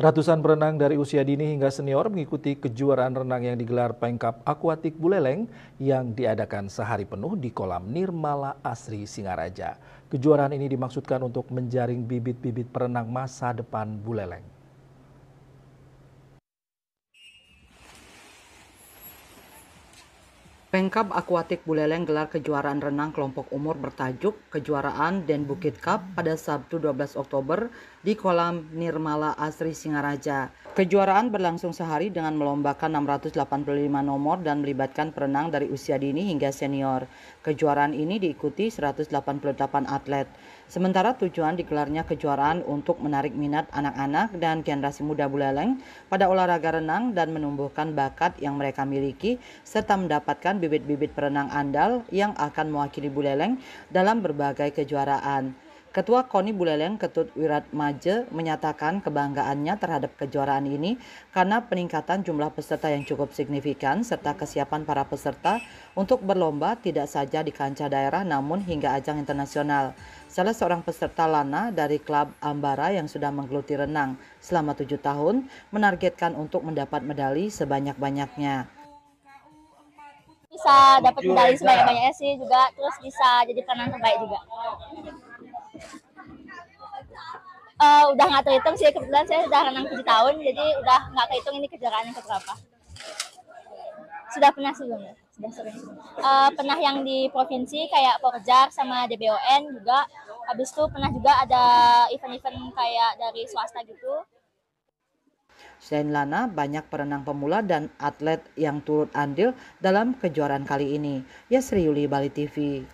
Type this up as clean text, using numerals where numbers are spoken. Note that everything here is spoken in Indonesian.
Ratusan perenang dari usia dini hingga senior mengikuti kejuaraan renang yang digelar Pengkap Akuatik Buleleng yang diadakan sehari penuh di kolam Nirmala Asri Singaraja. Kejuaraan ini dimaksudkan untuk menjaring bibit-bibit perenang masa depan Buleleng. Pengkap Akuatik Buleleng gelar kejuaraan renang kelompok umur bertajuk Kejuaraan Den Bukit Cup pada Sabtu 12 Oktober di kolam Nirmala Asri Singaraja. Kejuaraan berlangsung sehari dengan melombakan 685 nomor dan melibatkan perenang dari usia dini hingga senior. Kejuaraan ini diikuti 188 atlet. Sementara tujuan digelarnya kejuaraan untuk menarik minat anak-anak dan generasi muda Buleleng pada olahraga renang dan menumbuhkan bakat yang mereka miliki serta mendapatkan bibit-bibit perenang andal yang akan mewakili Buleleng dalam berbagai kejuaraan. Ketua KONI Buleleng Ketut Wiratmaje menyatakan kebanggaannya terhadap kejuaraan ini karena peningkatan jumlah peserta yang cukup signifikan serta kesiapan para peserta untuk berlomba tidak saja di kancah daerah namun hingga ajang internasional. Salah seorang peserta Lana dari klub Ambara yang sudah menggeluti renang selama 7 tahun menargetkan untuk mendapat medali sebanyak-banyaknya. Bisa dapat medali sebanyak-banyaknya sih juga, terus bisa jadi perenang terbaik juga. Udah nggak terhitung sih, kebetulan saya sudah renang 7 tahun, jadi udah nggak kehitung ini kejuaraan yang keberapa. Sudah pernah sebelumnya, sudah sering. Pernah yang di provinsi kayak Porjar sama DBON juga. Habis itu pernah juga ada event-event kayak dari swasta gitu. Selain Lana, banyak perenang pemula dan atlet yang turut andil dalam kejuaraan kali ini. Yasri Yuli, Bali TV.